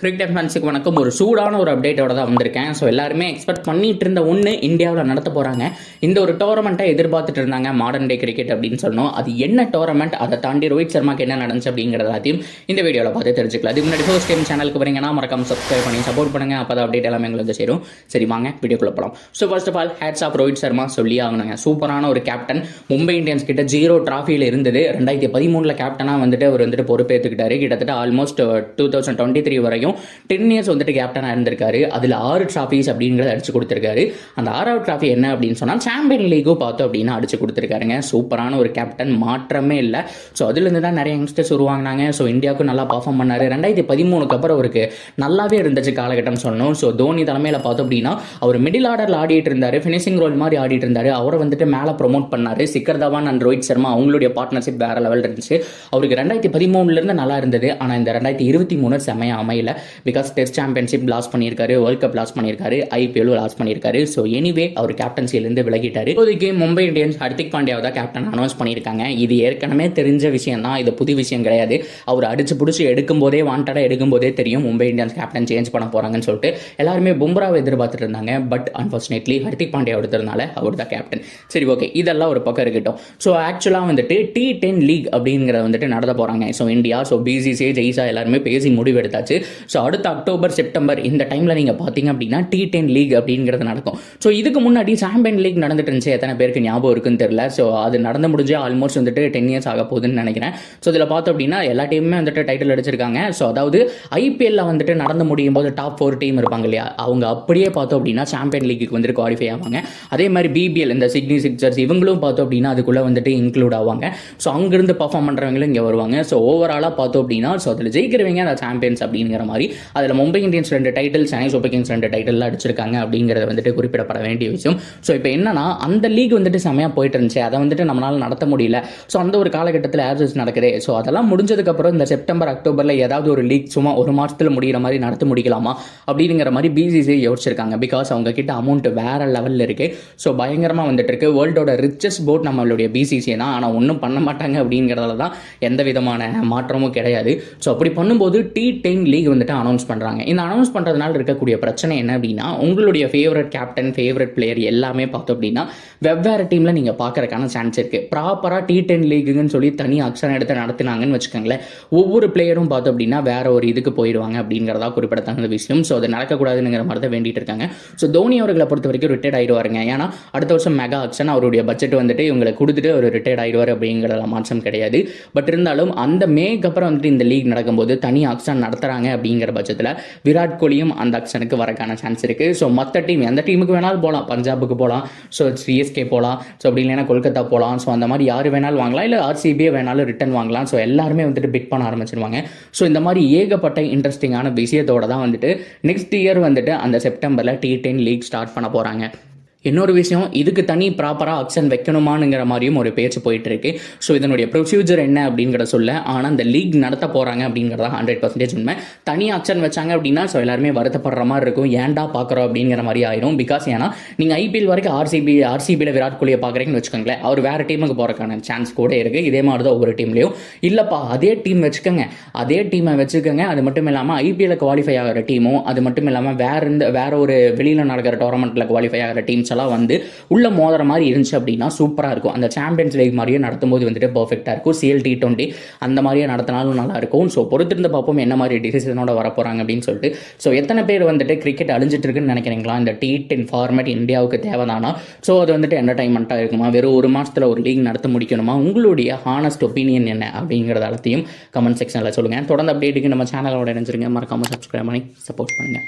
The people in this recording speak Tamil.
கிரிக்கெட் ஃபேன்ஸுக்கு வணக்கம். ஒரு சூடான ஒரு அப்டேட்டோட தான் வந்திருக்கேன். ஸோ எல்லாருமே எக்ஸ்பெக்ட் பண்ணிட்டு இருந்த ஒன்று இந்தியாவில் நடத்த போகிறாங்க. இந்த ஒரு டோர்னமெண்ட்டை எதிர்பார்த்துட்டு இருந்தாங்க, மாடர்ன் டே கிரிக்கெட் அப்படின்னு சொல்லணும். அது என்ன டோர்னமெண்ட், அதை தாண்டி ரோஹித் சர்மாக்கு என்ன நடந்துச்சு அப்படிங்கிறது எல்லாத்தையும் இந்த வீடியோவில் பார்த்து தெரிஞ்சுக்கலாம். அதுக்கு முன்னாடி ஃபர்ஸ்ட் டைம் சேனலுக்கு வரீங்கன்னா மறக்காம சப்ஸ்கிரைப் பண்ணி சப்போர்ட் பண்ணுங்க. அப்போ தான் அப்டேட் எல்லாமே எங்களுக்கு சேரும். சரி வாங்க வீடியோக்குள்ள போகலாம். So first of all hats off Rohit Sharma சொல்லி ஆகணுங்க. சூப்பரான ஒரு கேப்டன். மும்பை இந்தியன்ஸ் கிட்ட 0 டிராஃபியில் இருந்தது. 2013 கேப்டனாக வந்துட்டு அவர் வந்துட்டு பொறுப்பேற்றுக்கிட்டாரு. கிட்டத்தட்ட ஆல்மோஸ்ட் 2023 வரையும் 10 இயர்ஸ் வந்துட்டு கேப்டனாக இருந்திருக்காரு. அதில் 6 டிராஃபிஸ் அப்படிங்கிறத அடிச்சு கொடுத்துருக்காரு. அந்த 6வது டிராஃபி என்ன அப்படின்னு சொன்னால் சாம்பியன் லீக்கும் பார்த்தோம் அப்படின்னா அடிச்சு கொடுத்துருக்காருங்க. சூப்பரான ஒரு கேப்டன், மாற்றமே இல்லை. ஸோ அதுலேருந்து தான் நிறைய யங்ஸ்டர்ஸ் உருவாங்கினாங்க. ஸோ இந்தியாவுக்கும் நல்லா பர்ஃபார்ம் பண்ணார். 2013 அப்புறம் அவருக்கு நல்லாவே இருந்துச்சு காலகட்டம் சொல்லணும். ஸோ தோனி தலைமையில் பார்த்தோம் அப்படின்னா அவர் மிடில் ஆர்டரில் ஆடிட்டு இருந்தார், ஃபினிஷிங் ரோல் மாதிரி ஆடிட்டு இருந்தார். அவரை வந்துட்டு மேலே ப்ரொமோட் பண்ணார். சிக்கர் தவான் அண்ட் ரோஹித் சர்மா அவங்களுடைய பார்ட்னர்ஷிப் வேற லெவல் இருந்துச்சு. அவருக்கு 2013 நல்லா இருந்தது. ஆனால் இந்த 2023 செமையாக அமையல. பிகாஸ் டெஸ்ட் சாம்பியன்ஷிப் லாஸ் பண்ணியிருக்காரு, வேர்ல்ட் கப் லாஸ் பண்ணியிருக்காரு, IPL லாஸ் பண்ணியிருக்காரு. ஸோ எனிவே அவர் கேப்டன்சியிலிருந்து விலகிட்டாரு. இப்போதைக்கு மும்பை இந்தியன்ஸ் ஹர்திக் பாண்டியாவை தான் கேப்டன் அனௌன்ஸ் பண்ணியிருக்காங்க. இது ஏற்கனவே தெரிஞ்ச விஷயம் தான், இது புது விஷயம் கிடையாது. அவர் அடிச்சு பிடிச்சி எடுக்கும் போதே, வாண்டடாக எடுக்கும் போதே தெரியும் மும்பை இந்தியன்ஸ் கேப்டன் சேஞ்ச் பண்ண போறாங்கன்னு சொல்லிட்டு எல்லாருமே பும்ராவை எதிர்பார்த்துட்டு இருந்தாங்க. பட் அன்பார்ச்சுனேட்லி ஹர்திக் பாண்டியா எடுத்ததுனால அவர் தான் கேப்டன். சரி ஓகே, இதெல்லாம் ஒரு பக்கம் இருக்கட்டும். ஸோ ஆக்சுவலாக வந்துட்டு T10 லீக் அப்படிங்கிறத வந்துட்டு நடத்த போறாங்க. ஸோ இந்தியா, ஸோ BCCI, ஜெய்சா எல்லாருமே பேசி முடிவெடுத்தாச்சு. ஸோ அடுத்த அக்டோபர் செப்டம்பர் இந்த டைமில் நீங்கள் பார்த்தீங்க அப்படின்னா T10 லீக் அப்படிங்கிறது நடக்கும். ஸோ இதுக்கு முன்னாடி சாம்பியன் லீக் நடந்துட்டு இருந்துச்சு. எத்தனை பேருக்கு ஞாபகம் இருக்குன்னு தெரியல. ஸோ அது நடந்து முடிஞ்சு ஆல்மோஸ்ட் வந்துட்டு 10 இயர்ஸ் ஆக போகுதுன்னு நினைக்கிறேன். ஸோ இதில் பார்த்தோம் அப்படின்னா எல்லா டீமுமே வந்துட்டு டைட்டில் அடிச்சிருக்காங்க. ஸோ அதாவது IPL வந்துட்டு நடந்து முடியும் போது டாப் 4 டீம் இருப்பாங்க இல்லையா, அவங்க அப்படியே பார்த்தோம் அப்படின்னா சாம்பியன் லீக்கு வந்துட்டு குவாலிஃபை ஆவாங்க. அதே மாதிரி BBL இந்த சிட்னி சிக்ஸர்ஸ் இவங்களும் பார்த்தோம் அப்படின்னா அதுக்குள்ளே வந்துட்டு இன்க்ளூட் ஆவாங்க. ஸோ அங்கிருந்து பர்ஃபார்ம் பண்ணுறவங்களும் இங்கே வருவாங்க. ஸோ ஓவராலாக பார்த்தோம் அப்படின்னா ஸோ அதில் ஜெயிக்கிறவங்க அந்த சாம்பியன்ஸ் அப்படிங்கிற மாதிரி. அதில் Mumbai Indians 2 title, Chennai super Kings 2 title அடிச்சிருக்காங்க அப்படிங்கிறத வந்துட்டு குறிப்பிடப்பட வேண்டிய விஷயம். ஸோ இப்போ என்னன்னா அந்த லீக் வந்துட்டு செமையாக போயிட்டு இருந்துச்சு, அதை வந்துட்டு நம்மளால நடத்த முடியல. ஸோ அந்த ஒரு காலகட்டத்தில் ஆப்சன்ஸ் நடக்குது. ஸோ அதெல்லாம் முடிஞ்சதுக்கப்புறம் இந்த செப்டம்பர் அக்டோபரில் ஏதாவது ஒரு லீக் சும்மா ஒரு மாதத்தில் முடிகிற மாதிரி நடத்த முடிக்கலாமா அப்படிங்கிற மாதிரி BCCI யோசிச்சிருக்காங்க. பிகாஸ் அவங்க கிட்ட அமௌண்ட் வேற லெவலில் இருக்கு. ஸோ பயங்கரமாக வந்துட்டு இருக்கு. வேர்ல்டோட ரிச்சஸ்ட் போர்ட் நம்மளுடைய BCCI தான். ஆனால் ஒன்றும் பண்ண மாட்டாங்க அப்படிங்கிறதுல தான் எந்த விதமான மாற்றமும் கிடையாது. ஸோ அப்படி பண்ணும்போது T10 லீக் வந்துட்டு அனௌன்ஸ் பண்ணுறாங்க. இந்த அனௌன்ஸ் பண்ணுறதுனால இருக்கக்கூடிய பிரச்சனை என்ன அப்படின்னா உங்களுடைய ஃபேவரட் கேப்டன், ஃபேவரட் பிளேயர் எல்லாமே பார்த்தோம் அப்படின்னா வெவ்வேறு டீமில் நீங்கள் பார்க்கறதுக்கான சான்ஸ் இருக்குது. ப்ராப்பராக T10 லீக்குன்னு சொல்லி தனி அக்ஷன் எடுத்து நடத்தினாங்கன்னு வச்சுக்கோங்களேன், ஒவ்வொரு பிளேயரும் பார்த்தோம் அப்படின்னா வேற ஒரு இதுக்கு போயிடுவாங்க அப்படிங்கிறதா குறிப்பிடத்தகுந்த விஷயம். ஸோ அது நடக்கக்கூடாதுங்கிற மாதிரி தான் வேண்டிட்டு இருக்காங்க. ஸோ தோனி அவர்களை பொறுத்த வரைக்கும் ரிட்டையர்ட் ஆயிடுவாருங்க. ஏன்னா அடுத்த வருஷம் மெகா அக்ஷன் அவருடைய பட்ஜெட் வந்துட்டு இவங்களை கொடுத்துட்டு அவர் ரிட்டையர்ட் ஆயிடுவார் அப்படிங்கிறதுல மாற்றம் கிடையாது. பட் இருந்தாலும் அந்த மேக்கு அப்புறம் வந்துட்டு இந்த லீக் நடக்கும்போது தனி அக்ஷன் நடத்துறாங்க அப்படிங்கிற பட்சத்தில் விராட் கோலியும் அந்த அக்ஷனுக்கு வரக்கான சான்ஸ் இருக்கு. ஸோ மற்ற டீம் எந்த டீமுக்கு வேணாலும் போகலாம், பஞ்சாபுக்கு போகலாம், ஸோ CSK போகலாம், ஸோ அப்படி இல்லைன்னா கொல்கத்தா போகலாம். ஸோ அந்த மாதிரி யார் வேணாலும் வாங்கலாம், இல்லை RCB வேணாலும் ரிட்டர்ன் வாங்கலாம். ஸோ எல்லாருமே வந்துட்டு பிட் பண்ண ஆரம்பிச்சிருவாங்க. ஸோ இந்த மாதிரி ஏகப்பட்ட இன்ட்ரெஸ்டிங்கான விஷயத்தோட தான் வந்துட்டு நெக்ஸ்ட் இயர் வந்துட்டு அந்த செப்டம்பரில் T10 லீக் ஸ்டார்ட் பண்ண போகிறாங்க. இன்னொரு விஷயம், இதுக்கு தனி ப்ராப்பராக அக்ஷன் வைக்கணுமானுங்கிற மாதிரியும் ஒரு பேச்சு போயிட்டு இருக்கு. ஸோ இதனுடைய ப்ரொசீஜர் என்ன அப்படிங்கிற சொல்ல, ஆனால் இந்த லீக் நடத்த போகிறாங்க அப்படிங்கிறதா 100% உண்மை. தனி அக்ஷன் வச்சாங்க அப்படின்னா ஸோ எல்லாருமே வருத்தப்படுற மாதிரி இருக்கும், ஏன்டா பார்க்குறோம் அப்படிங்கிற மாதிரி ஆயிரும். பிகாஸ் ஏன்னா நீங்கள் IPL வரைக்கும் RCBயில் விராட் கோலியை பார்க்குறீங்கன்னு வச்சுக்கோங்களேன், அவர் வேறு டீமுக்கு போகிறக்கான சான்ஸ் கூட இருக்குது. இதே மாதிரி தான் ஒவ்வொரு டீம்லையும் இல்லைப்பா அதே டீம் வச்சுக்கோங்க, அதே டீமை வச்சுக்கோங்க. அது மட்டும் இல்லாமல் IPL குவாலிஃபை ஆகிற டீமும், அது மட்டும் இல்லாமல் வேற ஒரு வெளியில் நடக்கிற டோர்னமெண்ட்டில் குவாலிஃபை ஆகிற டீம்ஸ் வந்து உள்ள மோதுற மாதிரி இருந்துச்சு அப்படின்னா சூப்பரா இருக்கும். அந்த சாம்பியன்ஸ் லீக் மாதிரியே நடத்தும் போது வந்துட்டு பெர்ஃபெக்ட்டா இருக்கும். CL T20 அந்த மாதிரியே நடத்தினாலும் நல்லா இருக்கும். ஸோ பொறுத்திருந்து பார்ப்போம் என்ன மாதிரி டிசிஷனோட வர போறாங்க அப்படின்னு சொல்லிட்டு. ஸோ எத்தனை பேர் வந்துட்டு கிரிக்கெட் அழிஞ்சிட்டு இருக்குன்னு நினைக்கிறீங்களா? இந்த T10 ஃபார்மேட் இந்தியாவுக்கு தேவைதானா? ஸோ அது வந்துட்டு என்டர்டைன்மெண்ட்டாக இருக்குமா, வெறும் ஒரு மாசத்துல ஒரு லீக் நடத்த முடிக்கணுமா? உங்களுடைய ஹானஸ்ட் ஒப்பீனியன் என்ன அப்படிங்கிறத எல்லாத்தையும் கமெண்ட் செக்ஷனில் சொல்லுங்க. தொடர்ந்து அப்டேட்டுக்கு நம்ம சேனலோட இணைஞ்சிருங்க. மறக்காம சப்ஸ்கிரைப் பண்ணி சப்போர்ட் பண்ணுங்க.